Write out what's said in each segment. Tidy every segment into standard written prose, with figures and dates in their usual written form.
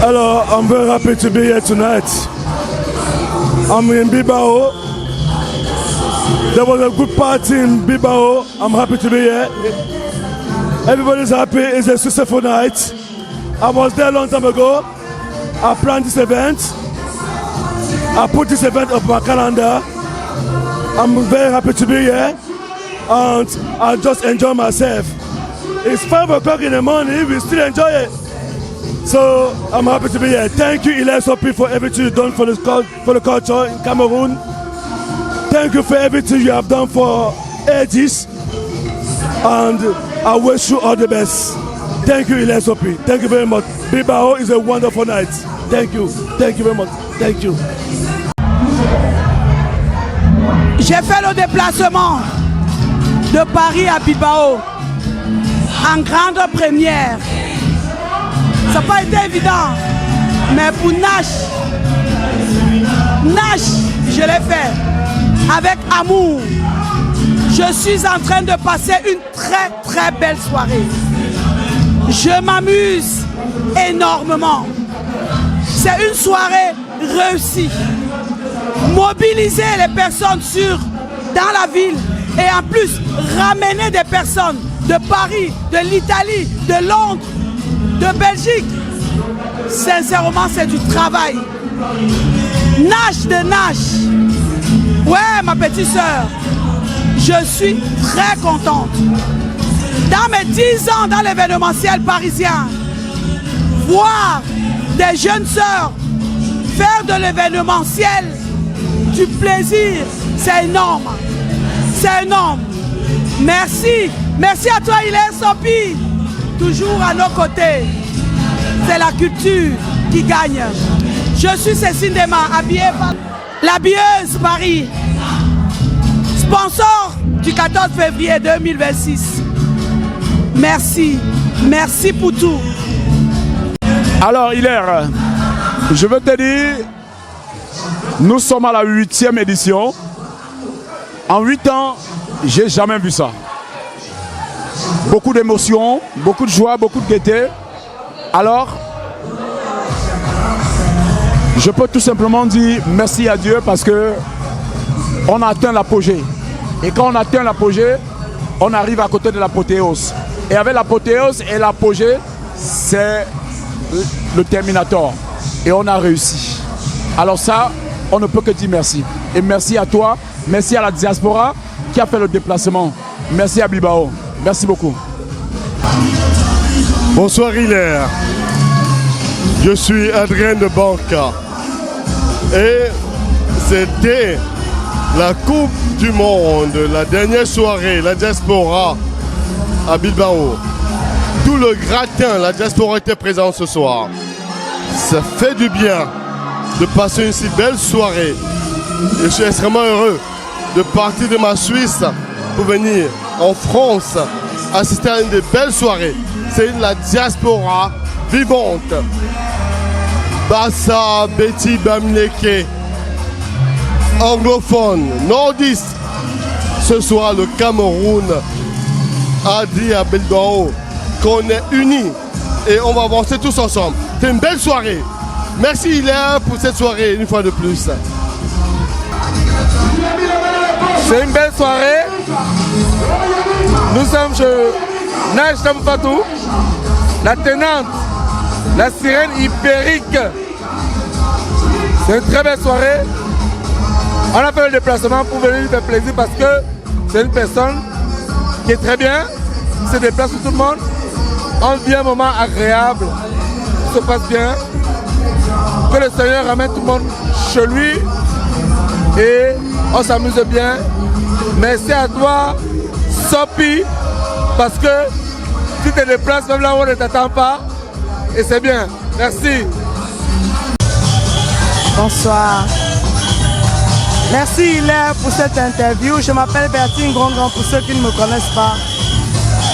Hello, I'm very happy to be here tonight. I'm in Bilbao. There was a good party in Bilbao. I'm happy to be here. Everybody's happy. It's a successful night. I was there a long time ago. I planned this event. I put this event on my calendar. I'm very happy to be here. And I just enjoy myself. It's 5 o'clock in the morning. We still enjoy it. So I'm happy to be here. Thank you, Hilaire Sopi, for everything you've done for the culture in Cameroon. Thank you for everything you have done for ages. And I wish you all the best. Thank you, Hilaire Sopi. Thank you very much. Bilbao is a wonderful night. Thank you. Thank you very much. Thank you. J'ai fait le déplacement de Paris à Bilbao en grande première. Ça n'a pas été évident, mais pour Nash, je l'ai fait avec amour. Je suis en train de passer une très très belle soirée. Je m'amuse énormément. C'est une soirée réussie. Mobiliser les personnes dans la ville et en plus ramener des personnes de Paris, de l'Italie, de Londres, de Belgique. Sincèrement, c'est du travail. Nash de Nash. Ouais, ma petite sœur, je suis très contente. Dans mes 10 ans dans l'événementiel parisien, voir des jeunes sœurs faire de l'événementiel du plaisir, c'est énorme. C'est énorme. Merci. Merci à toi, Hilaire Sopi. Toujours à nos côtés. C'est la culture qui gagne. Je suis Cécile Dema, habillée par l'habilleuse Paris. Sponsor du 14 février 2026. Merci. Merci pour tout. Alors, Hilaire, je veux te dire, nous sommes à la 8e édition. En 8 ans, j'ai jamais vu ça. Beaucoup d'émotions, beaucoup de joie, beaucoup de gaieté. Alors, je peux tout simplement dire merci à Dieu parce que on a atteint l'apogée. Et quand on atteint l'apogée, on arrive à côté de l'apothéose. Et avec l'apothéose et l'apogée, c'est le terminator. Et on a réussi. Alors ça, on ne peut que dire merci. Et merci à toi, merci à la diaspora qui a fait le déplacement. Merci à Bilbao. Merci beaucoup. Bonsoir Hilaire. Je suis Adrien de Banca. Et c'était la Coupe du Monde, la dernière soirée, la diaspora à Bilbao. Tout le gratin, la diaspora était présente ce soir. Ça fait du bien de passer une si belle soirée. Et je suis extrêmement heureux de partir de ma Suisse pour venir en France assister à une des belles soirées. C'est la diaspora vivante. Bassa, Betty Bamileke, anglophone, nordiste. Ce soir, le Cameroun a dit à Bilbao qu'on est unis et on va avancer tous ensemble. C'est une belle soirée. Merci Hilaire pour cette soirée une fois de plus. C'est une belle soirée. Nous sommes chez Nash Fatou, la tenante, la sirène hypérique. C'est une très belle soirée. On a fait le déplacement pour venir lui faire plaisir parce que c'est une personne qui est très bien, qui se déplace pour tout le monde. On vit un moment agréable, tout se passe bien. Que le Seigneur ramène tout le monde chez lui et on s'amuse bien. Merci à toi, Sopi, parce que tu te déplaces même là où on ne t'attend pas et c'est bien. Merci. Bonsoir. Merci Hilaire pour cette interview. Je m'appelle Bertine Grand pour ceux qui ne me connaissent pas.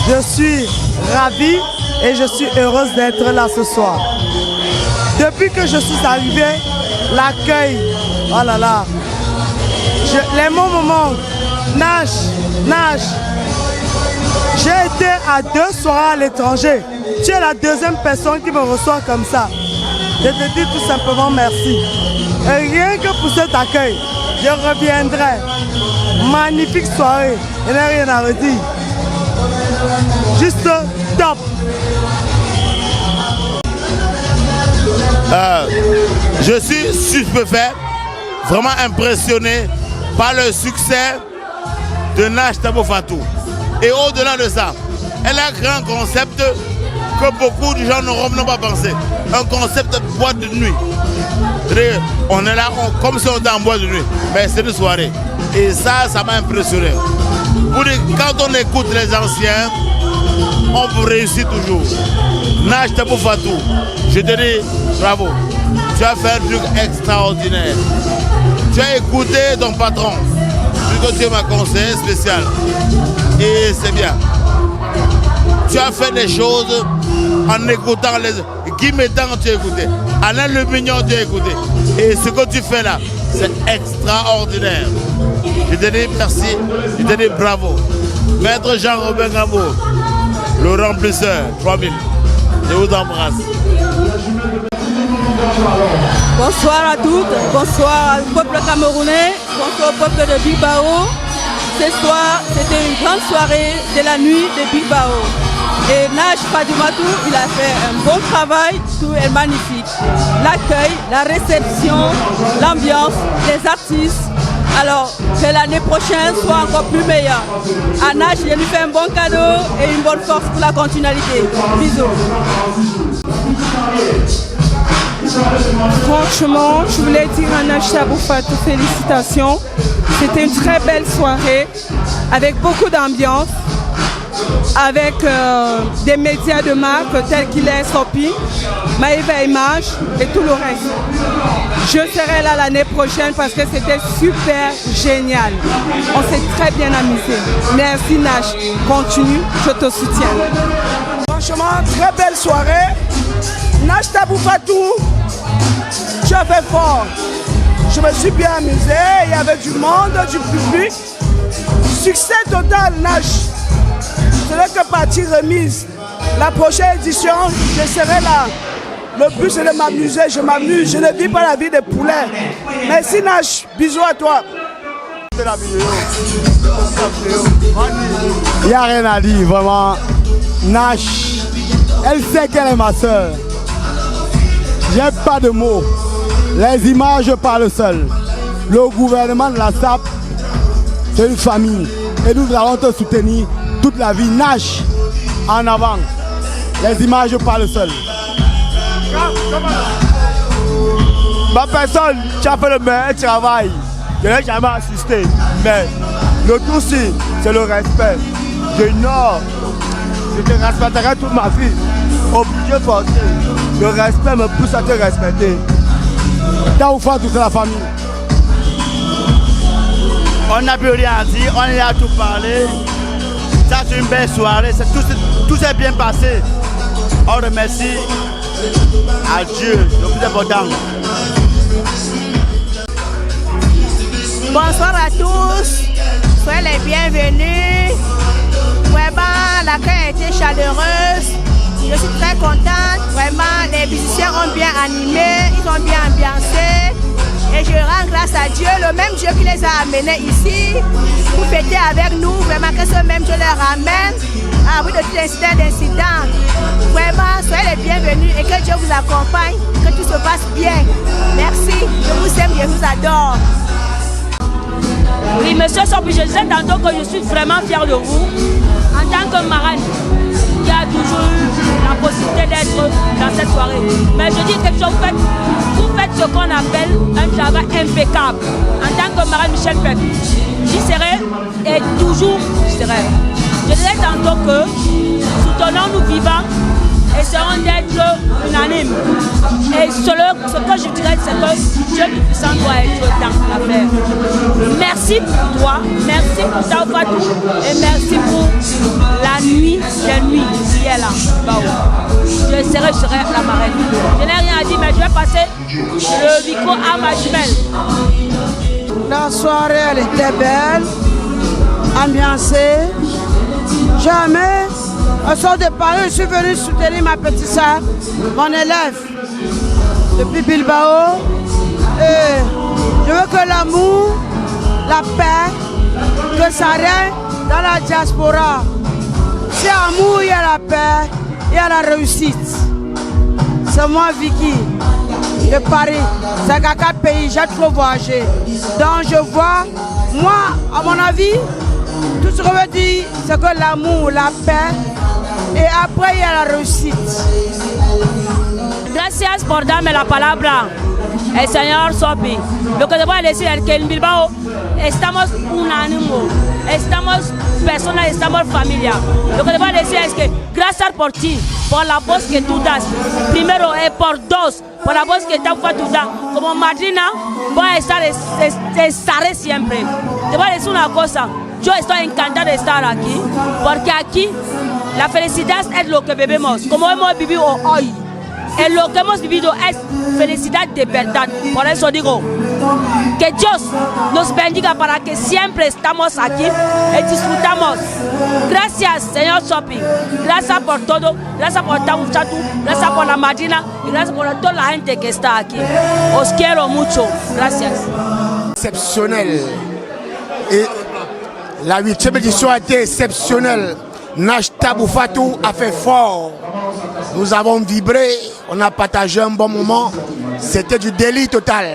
Je suis ravie et je suis heureuse d'être là ce soir. Depuis que je suis arrivée, l'accueil, oh là là, les mots me manquent. Nash, j'ai été à 2 soirées à l'étranger. Tu es la deuxième personne qui me reçoit comme ça. Je te dis tout simplement merci. Et rien que pour cet accueil, je reviendrai. Magnifique soirée, il n'y a rien à redire. Juste top. Je suis stupéfait, vraiment impressionné par le succès de Nash Tabou Fatou. Et au-delà de ça, elle a créé un concept que beaucoup de gens n'auront pas pensé. Un concept de boîte de nuit. On est là comme si on était en boîte de nuit, mais c'est une soirée. Et ça m'a impressionné. Quand on écoute les anciens, on peut réussir toujours. Nash Tabou Fatou, je te dis bravo. Tu as fait un truc extraordinaire. Tu as écouté ton patron. Tu es ma conseillère spéciale. Et c'est bien. Tu as fait des choses en écoutant les... Guy Métan, tu as écouté. Alain Le Mignon, tu as écouté. Et ce que tu fais là, c'est extraordinaire. Je te dis merci. Je te dis bravo. Maître Jean-Robin Gambo, le remplisseur, 3000. Je vous embrasse. Bonsoir à toutes, bonsoir au peuple camerounais, bonsoir au peuple de Bilbao. Ce soir, c'était une grande soirée de la nuit de Bilbao. Et Nash Fatoumata, il a fait un bon travail, tout est magnifique. L'accueil, la réception, l'ambiance, les artistes. Alors, que l'année prochaine soit encore plus meilleure. À Nash, je lui fais un bon cadeau et une bonne force pour la continualité. Bisous. Franchement, je voulais dire à Nash Tabou Fatou félicitations. C'était une très belle soirée avec beaucoup d'ambiance, avec des médias de marque tels qu'il est Sopi, Maïva Image et tout le reste. Je serai là l'année prochaine parce que c'était super génial. On s'est très bien amusé. Merci Nash, continue, je te soutiens. Franchement, très belle soirée. Nash Tabou Fatou, tu as fait fort. Je me suis bien amusé, il y avait du monde, du public. Succès total, Nash. Ce n'est que partie remise. La prochaine édition, je serai là. Le but c'est de m'amuser, je m'amuse, je ne vis pas la vie des poulets. Merci Nash, bisous à toi. Il n'y a rien à dire, vraiment. Nash, elle sait qu'elle est ma soeur. J'ai pas de mots. Les images parlent seules. Le gouvernement de la SAP, c'est une famille. Et nous allons te soutenir toute la vie. Nash, en avant. Les images parlent seules. Ma personne, tu as fait le meilleur travail. Je n'ai jamais assisté. Mais le tout, c'est le respect. J'honore. Je te respecterai toute ma vie. Obligé de forcer. Le respect me pousse à te respecter. Tabou Fatou, c'est la famille. On n'a plus rien à dire, on est là à tout parler. Ça, c'est une belle soirée. Tout s'est bien passé. On remercie à Dieu, le plus important. Bonsoir à tous. Soyez les bienvenus. Vraiment, l'accueil a été chaleureux. Je suis très contente. Vraiment, les musiciens ont bien animé, ils ont bien ambiancé. Et je rends grâce à Dieu, le même Dieu qui les a amenés ici pour fêter avec nous. Vraiment que ce même Dieu les ramène à bout de tout d'incidents. Vraiment, soyez les bienvenus et que Dieu vous accompagne, que tout se passe bien. Merci, je vous aime, je vous adore. Oui, monsieur Sopi, je disais tantôt que je suis vraiment fière de vous en tant que marraine. Il y a toujours eu la possibilité d'être dans cette soirée. Mais je dis quelque chose, vous faites ce qu'on appelle un travail impeccable. En tant que marraine Michel Pep, j'y serai et toujours j'y serai. Je disais tantôt que soutenons-nous vivants et seront d'être unanimes. Et ce que je dirais, c'est que Dieu Tout-Puissant doit être dans l'affaire. Merci pour toi, merci pour Tabou Fatou et merci pour la nuit des nuits qui est là. Je serai la marraine. Je n'ai rien à dire, mais je vais passer le micro à ma jumelle. La soirée, elle était belle, ambiancée. Jamais, au sort de Paris, je suis venu soutenir ma petite soeur, mon élève. depuis Bilbao. Et je veux que l'amour, la paix, que ça règne dans la diaspora. C'est amour, il y a la paix, il y a la réussite. C'est moi Vicky de Paris. C'est qu'à 4 pays, j'ai trop voyagé. Donc je vois, moi, à mon avis, tout ce que je veux dire, c'est que l'amour, la paix, et après il y a la réussite. Gracias por darme la palabra, el señor Sopi. Lo que te voy a decir es que en Bilbao estamos unánimos, estamos personas, estamos familia. Lo que te voy a decir es que gracias por ti, por la voz que tú das. Primero, por dos, por la voz que tú das. Como madrina, voy a estaré siempre. Te voy a decir una cosa, yo estoy encantada de estar aquí, porque aquí la felicidad es lo que vivimos, como hemos vivido hoy. Y lo que hemos vivido es felicidad de verdad. Por eso digo, que Dios nos bendiga para que siempre estamos aquí y disfrutamos. Gracias, señor Sopi. Gracias por todo. Gracias por Tabu Fatu. Gracias por la madrina. Y gracias por toda la gente que está aquí. Os quiero mucho. Gracias. Exceptionnel. Et la 8e édition a été exceptionnelle. Nash Tabu Fatou a fait fort. Nous avons vibré, on a partagé un bon moment. C'était du délit total.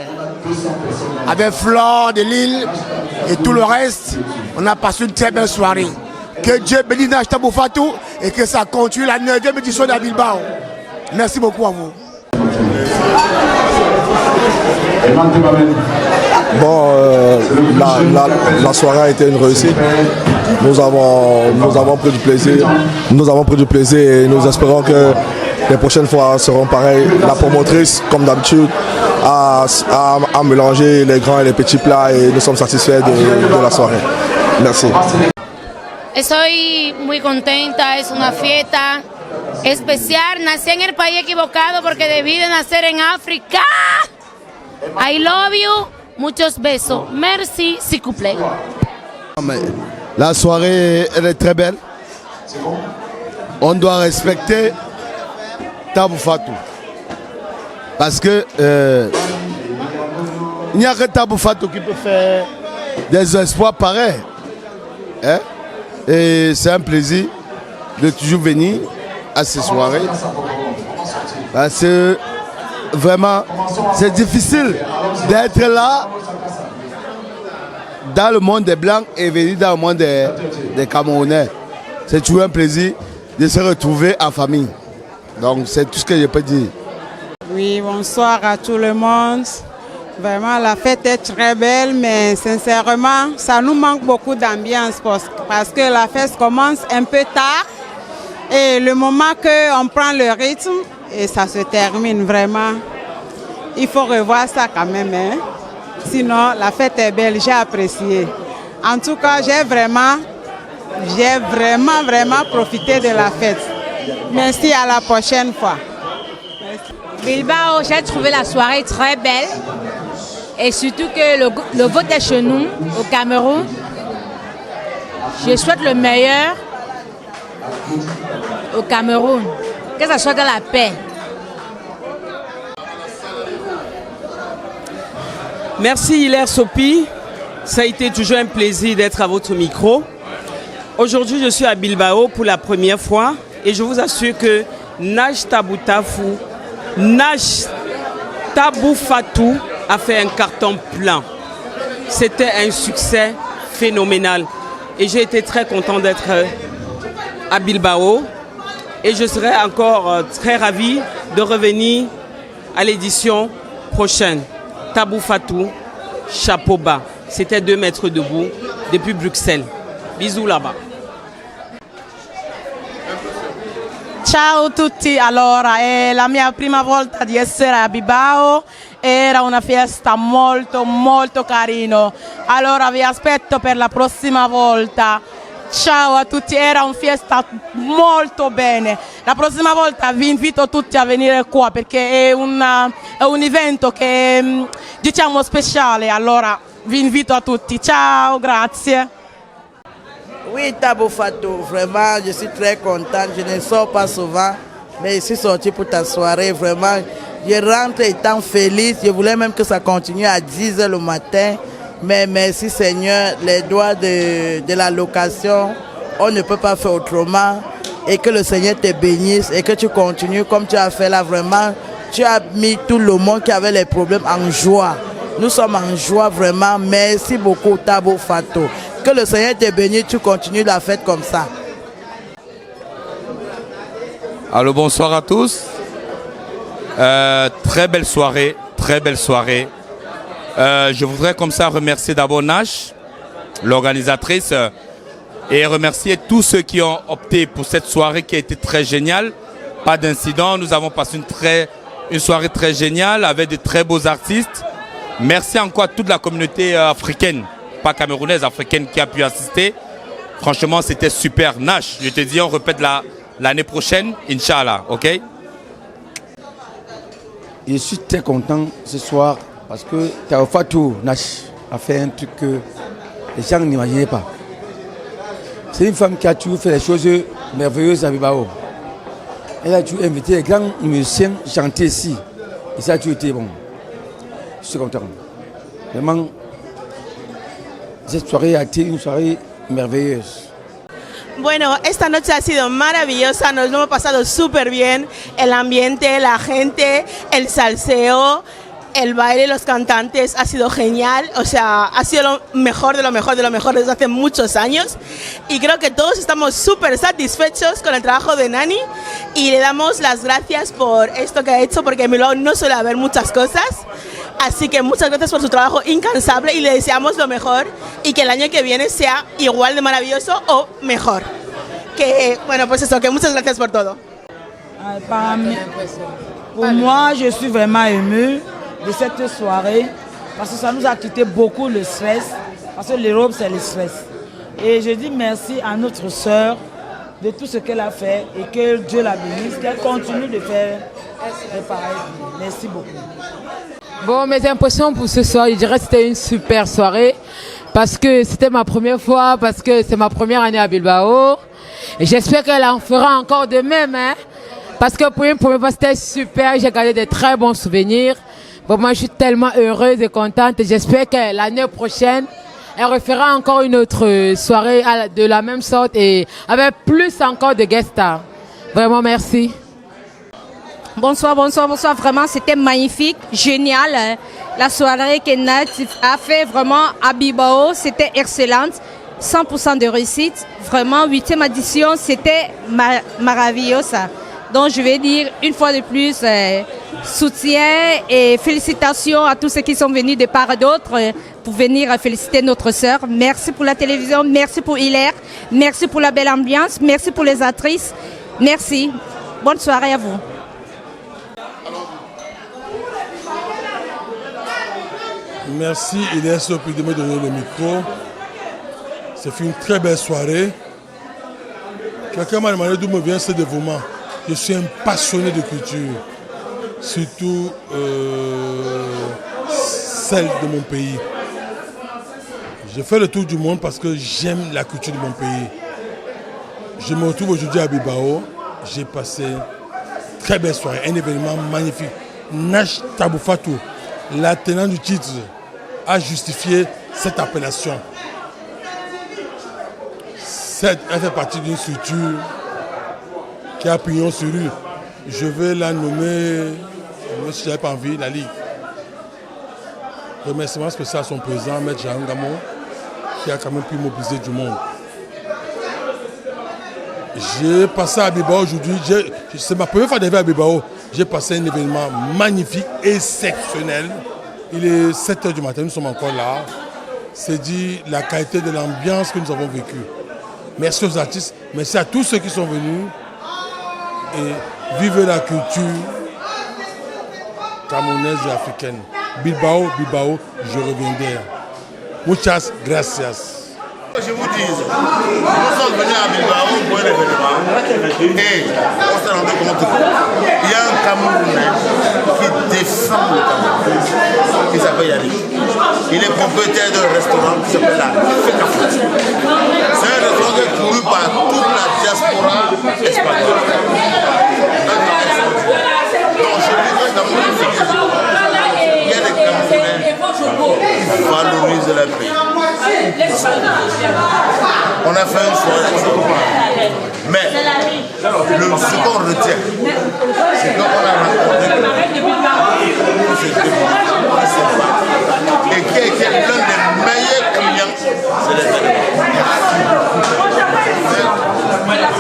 Avec Flore de Lille et tout le reste, on a passé une très belle soirée. Que Dieu bénisse Nash Tabu Fatou et que ça continue la 9e édition de Bilbao. Merci beaucoup à vous. Bon, la soirée a été une réussite. Nous avons pris du plaisir. Nous avons pris du plaisir et nous espérons que les prochaines fois seront pareilles. La promotrice, comme d'habitude, a mélangé les grands et les petits plats et nous sommes satisfaits de la soirée. Merci. Estoy muy contenta, es una fiesta especial. Nací en el país equivocado porque debí de nacer en África. I love you. Muchos besos. Merci, s'il vous plaît. La soirée, elle est très belle. On doit respecter Tabu Fatou. Parce que il n'y a que Tabu Fatou qui peut faire des exploits pareils. Hein? Et c'est un plaisir de toujours venir à ces soirées. Parce que vraiment, c'est difficile d'être là dans le monde des Blancs et venir dans le monde des Camerounais. C'est toujours un plaisir de se retrouver en famille. Donc c'est tout ce que je peux dire. Oui, bonsoir à tout le monde. Vraiment, la fête est très belle, mais sincèrement, ça nous manque beaucoup d'ambiance parce que la fête commence un peu tard et le moment qu'on prend le rythme et ça se termine vraiment. Il faut revoir ça quand même. Hein? Sinon, la fête est belle, j'ai apprécié. En tout cas, j'ai vraiment profité de la fête. Merci, à la prochaine fois. Bilbao, j'ai trouvé la soirée très belle. Et surtout que le vote est chez nous, au Cameroun. Je souhaite le meilleur au Cameroun. Que ça soit dans la paix. Merci Hilaire Sopi, ça a été toujours un plaisir d'être à votre micro. Aujourd'hui je suis à Bilbao pour la première fois et je vous assure que Nash Tabu Fatou a fait un carton plein. C'était un succès phénoménal et j'ai été très content d'être à Bilbao et je serai encore très ravi de revenir à l'édition prochaine. Tabu Fatou, chapeau bas. C'était 2 mètres debout depuis Bruxelles. Bisous là-bas. Ciao tutti, allora è la mia prima volta di essere a Bilbao, era una festa molto carino, allora vi aspetto per la prossima volta. Ciao a tutti, era una festa molto bene. La prossima volta vi invito tutti a venire qua perché è un evento che diciamo speciale, allora vi invito a tutti. Ciao, grazie. Oui, Tabu Fatou, vraiment, je suis très contente. Je ne sors pas souvent, mais je suis sortie pour ta soirée. Vraiment, Je rentre étant felice. Je voulais même que ça continue à 10 h le matin. Mais merci Seigneur, les droits de la location, on ne peut pas faire autrement. Et que le Seigneur te bénisse et que tu continues comme tu as fait là vraiment. Tu as mis tout le monde qui avait les problèmes en joie. Nous sommes en joie vraiment. Merci beaucoup Tabo Fatou. Que le Seigneur te bénisse, tu continues la fête comme ça. Alors bonsoir à tous. Très belle soirée, très belle soirée. Je voudrais comme ça remercier d'abord Nash, l'organisatrice, et remercier tous ceux qui ont opté pour cette soirée qui a été très géniale. Pas d'incident, nous avons passé une soirée très géniale avec de très beaux artistes. Merci encore à toute la communauté africaine, pas camerounaise, africaine qui a pu assister. Franchement, c'était super. Nash, je te dis, on répète l'année prochaine, Inch'Allah, ok? Je suis très content ce soir parce que Tabo Fatou Nash a fait un truc que les gens n'imaginaient pas. C'est une femme qui a toujours fait des choses merveilleuses à Bilbao. Elle a toujours invité les grands musiciens chanter ici. Et ça a toujours été bon. Je suis content. Vraiment, cette soirée a été une soirée merveilleuse. Bueno, esta noche ha sido maravillosa, nos lo hemos pasado súper bien, el ambiente, la gente, el salseo, el baile, los cantantes, ha sido genial, o sea, ha sido lo mejor de lo mejor de lo mejor desde hace muchos años y creo que todos estamos súper satisfechos con el trabajo de Nani y le damos las gracias por esto que ha hecho porque en Bilbao no suele haber muchas cosas. Así que muchas gracias por su trabajo incansable y le deseamos lo mejor y que el año que viene sea igual de maravilloso o mejor. Que, bueno, pues eso, que muchas gracias por todo. Pour moi, je suis vraiment émue de cette soirée parce que ça nous a quitté beaucoup le stress, parce que l'Europe c'est le stress. Et je dis merci à notre sœur de tout ce qu'elle a fait et que Dieu la bénisse, qu'elle continue de faire pareil. Merci beaucoup. Bon, mes impressions pour ce soir, je dirais que c'était une super soirée parce que c'était ma première fois, parce que c'est ma première année à Bilbao. Et j'espère qu'elle en fera encore de même, hein, parce que pour une première fois, c'était super. J'ai gardé de très bons souvenirs. Bon, moi, je suis tellement heureuse et contente. J'espère que l'année prochaine, elle refera encore une autre soirée de la même sorte et avec plus encore de guest stars. Vraiment, merci. Bonsoir, bonsoir, bonsoir. Vraiment, c'était magnifique, génial. La soirée que Nat a fait vraiment à Bilbao, c'était excellente. 100% de réussite. Vraiment, 8e édition, c'était maravillosa. Donc, je vais dire une fois de plus, soutien et félicitations à tous ceux qui sont venus de part et d'autre pour venir féliciter notre sœur. Merci pour la télévision, merci pour Hilaire, merci pour la belle ambiance, merci pour les actrices. Merci. Bonne soirée à vous. Merci Hilaire Sopi de me donner le micro. C'est une très belle soirée. Quelqu'un m'a demandé d'où me vient ce dévouement. Je suis un passionné de culture, surtout celle de mon pays. Je fais le tour du monde parce que j'aime la culture de mon pays. Je me retrouve aujourd'hui à Bilbao. J'ai passé une très belle soirée, un événement magnifique. Nash Tabo Fatou, la tenante du titre, a justifié cette appellation. Elle fait partie d'une structure qui a pignon sur rue. Je vais la nommer, si je n'avais pas envie, la Ligue. Remerciement spécial à son président, M. Jean Gamon, qui a quand même pu mobiliser du monde. J'ai passé à Bilbao aujourd'hui, c'est ma première fois d'arriver à Bilbao. J'ai passé un événement magnifique, exceptionnel. Il est 7 h du matin, nous sommes encore là. C'est dit la qualité de l'ambiance que nous avons vécue. Merci aux artistes, merci à tous ceux qui sont venus. Et vivez la culture camerounaise et africaine. Bilbao, Bilbao, je reviendrai. Muchas gracias. Je vous dis, nous sommes venus à Bilbao pour un événement et on s'est rendu compte qu'il y a un Camerounais qui défend le Cameroun, qui s'appelle Yannick. Il est propriétaire d'un restaurant qui s'appelle la Fekafut. C'est un restaurant qui est couru par toute la diaspora espagnole. Donc je voudrais d'abord valorise le pays. On a fait une soirée, mais ce qu'on retient, c'est qu'on a rencontré et qui a été l'un des meilleurs clients, c'est les téléphone.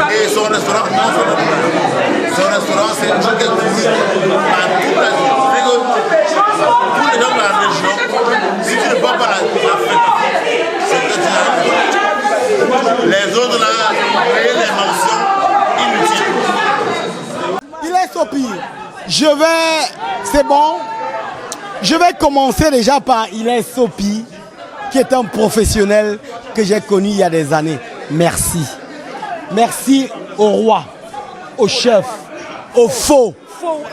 Et son restaurant, c'est un truc qui est couru par toute la ville. Tous les gens de la région, si tu ne vas pas la fête, c'est que tu as les autres là, créent les mentions inutiles. Il est Sopi. C'est bon. Je vais commencer déjà par Il est Sopi, qui est un professionnel que j'ai connu il y a des années. Merci. Merci au roi, au chef, au faux.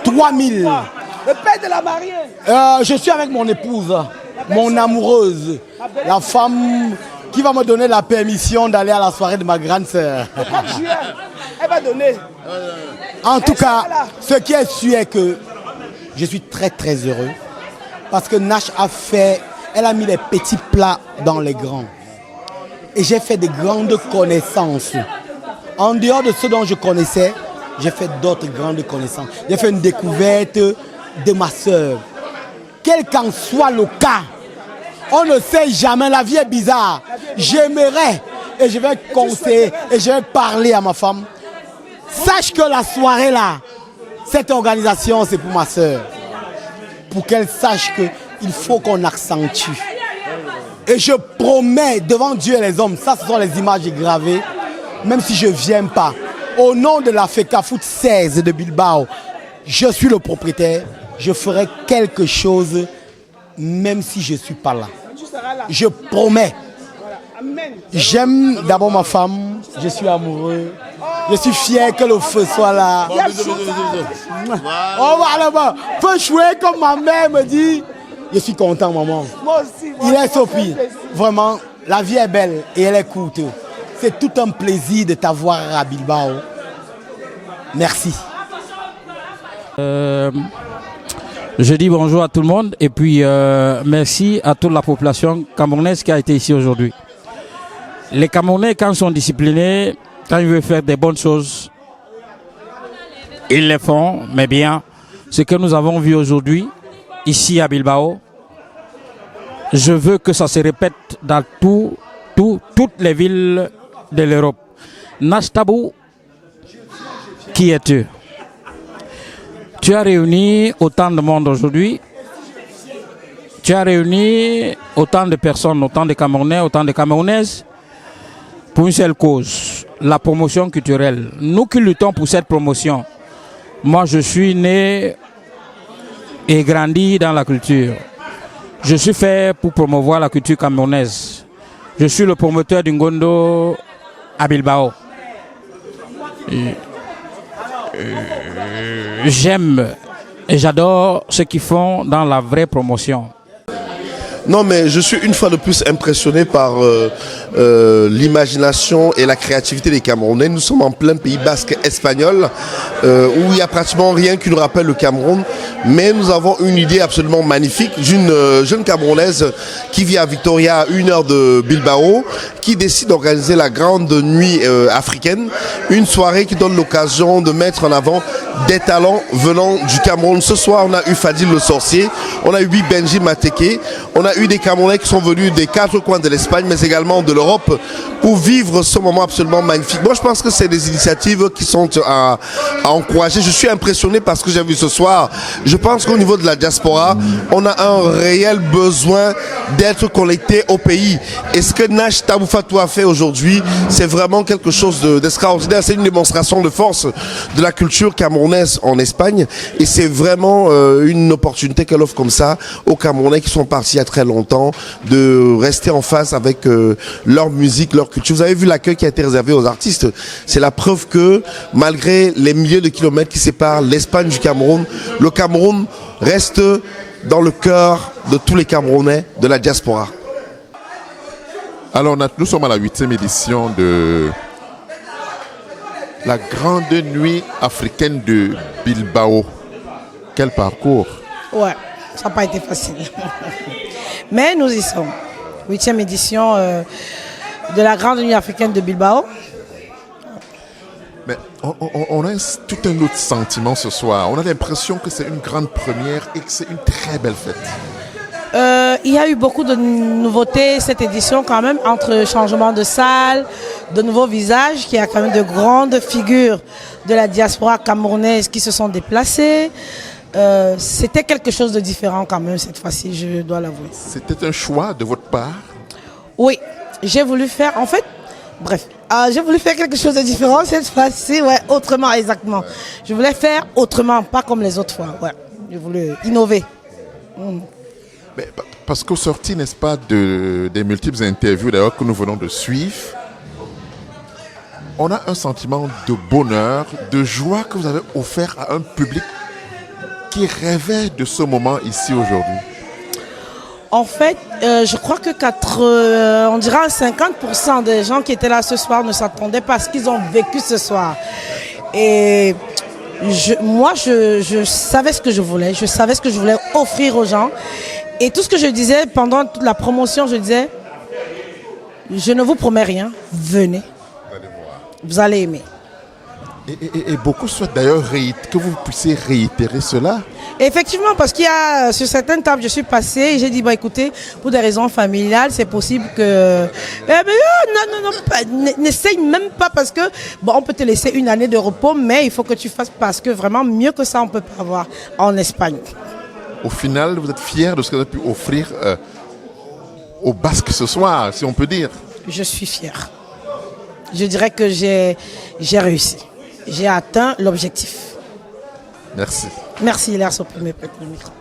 3000. Le père de la mariée. Je suis avec mon épouse, mon amoureuse, la femme qui va me donner la permission d'aller à la soirée de ma grande sœur. Elle va donner. En tout cas, ce qui est sûr est que je suis très très heureux parce que Nash elle a mis les petits plats dans les grands. Et j'ai fait de grandes connaissances. En dehors de ce dont je connaissais, j'ai fait d'autres grandes connaissances. J'ai fait une découverte de ma sœur. Quel qu'en soit le cas, on ne sait jamais, la vie est bizarre. J'aimerais et je vais conseiller et je vais parler à ma femme. Sache que la soirée là, cette organisation c'est pour ma sœur. Pour qu'elle sache qu'il faut qu'on accentue. Et je promets devant Dieu et les hommes, ça ce sont les images gravées, même si je ne viens pas, au nom de la FECAFOOT 16 de Bilbao, je suis le propriétaire, je ferai quelque chose même si je ne suis pas là. Je promets. J'aime d'abord ma femme, je suis amoureux, je suis fier que le feu soit là. On va là-bas, feu chouette comme ma mère me dit. Je suis content, maman. Moi aussi. Il est Sopi. Vraiment, la vie est belle et elle est courte. C'est tout un plaisir de t'avoir à Bilbao. Merci. Je dis bonjour à tout le monde et puis merci à toute la population camerounaise qui a été ici aujourd'hui. Les Camerounais, quand ils sont disciplinés, quand ils veulent faire des bonnes choses, ils les font, mais bien, ce que nous avons vu aujourd'hui, ici à Bilbao, je veux que ça se répète dans toutes les villes de l'Europe. Nash Tabou, qui es-tu? Tu as réuni autant de monde aujourd'hui. Tu as réuni autant de personnes, autant de Camerounais, autant de Camerounaises, pour une seule cause, la promotion culturelle. Nous qui luttons pour cette promotion, moi je suis né et grandi dans la culture. Je suis fait pour promouvoir la culture camerounaise. Je suis le promoteur du Ngondo à Bilbao. J'aime et j'adore ce qu'ils font dans la vraie promotion. Non, mais je suis une fois de plus impressionné par l'imagination et la créativité des Camerounais. Nous sommes en plein pays basque espagnol où il n'y a pratiquement rien qui nous rappelle le Cameroun. Mais nous avons une idée absolument magnifique d'une jeune Camerounaise qui vit à Victoria, à 1 heure de Bilbao, qui décide d'organiser la grande nuit africaine. Une soirée qui donne l'occasion de mettre en avant des talents venant du Cameroun. Ce soir, on a eu Fadil le sorcier, on a eu Benji Mateke, on a eu des Camerounais qui sont venus des 4 coins de l'Espagne, mais également de l'Europe, pour vivre ce moment absolument magnifique. Moi, je pense que c'est des initiatives qui sont à encourager. Je suis impressionné par ce que j'ai vu ce soir. Je pense qu'au niveau de la diaspora, on a un réel besoin d'être connecté au pays. Et ce que Nash Tabou Fatou a fait aujourd'hui, c'est vraiment quelque chose d'extraordinaire. C'est une démonstration de force de la culture camerounaise en Espagne. Et c'est vraiment une opportunité qu'elle offre comme ça aux Camerounais qui sont partis il y a très longtemps, de rester en phase avec leur musique, leur culture. Vous avez vu l'accueil qui a été réservé aux artistes. C'est la preuve que malgré les milliers de kilomètres qui séparent l'Espagne du Cameroun, le Cameroun reste dans le cœur de tous les Camerounais de la diaspora. Alors nous sommes à la 8e édition de la grande nuit africaine de Bilbao. Quel parcours! Ouais, ça n'a pas été facile. Mais nous y sommes. 8e édition de la Grande Nuit africaine de Bilbao. Mais on a tout un autre sentiment ce soir. On a l'impression que c'est une grande première et que c'est une très belle fête. Il y a eu beaucoup de nouveautés cette édition quand même, entre changement de salle, de nouveaux visages, qu'il y a quand même de grandes figures de la diaspora camerounaise qui se sont déplacées. C'était quelque chose de différent quand même cette fois-ci, je dois l'avouer. C'était un choix de votre part? Oui, j'ai voulu faire, en fait, bref, j'ai voulu faire quelque chose de différent cette fois-ci, ouais, autrement exactement. Ouais. Je voulais faire autrement, pas comme les autres fois, ouais. Je voulais innover. Mais parce qu'au sorti, n'est-ce pas, des multiples interviews d'ailleurs que nous venons de suivre, on a un sentiment de bonheur, de joie que vous avez offert à un public qui rêvait de ce moment ici aujourd'hui. En fait, je crois que on dira 50% des gens qui étaient là ce soir ne s'attendaient pas à ce qu'ils ont vécu ce soir. Et moi, je savais ce que je voulais. Je savais ce que je voulais offrir aux gens. Et tout ce que je disais pendant toute la promotion, je disais, je ne vous promets rien, venez. Vous allez aimer. Et beaucoup souhaitent d'ailleurs que vous puissiez réitérer cela. Effectivement, parce qu'il y a sur certaines tables, je suis passée et j'ai dit, bah écoutez, pour des raisons familiales, c'est possible que... non, n'essaye même pas parce que, bon, on peut te laisser une année de repos, mais il faut que tu fasses parce que vraiment, mieux que ça, on ne peut pas avoir en Espagne. Au final, vous êtes fiers de ce que vous avez pu offrir aux Basques ce soir, si on peut dire. Je suis fière. Je dirais que j'ai réussi. J'ai atteint l'objectif. Merci. Merci, Hilaire Sopé, le micro.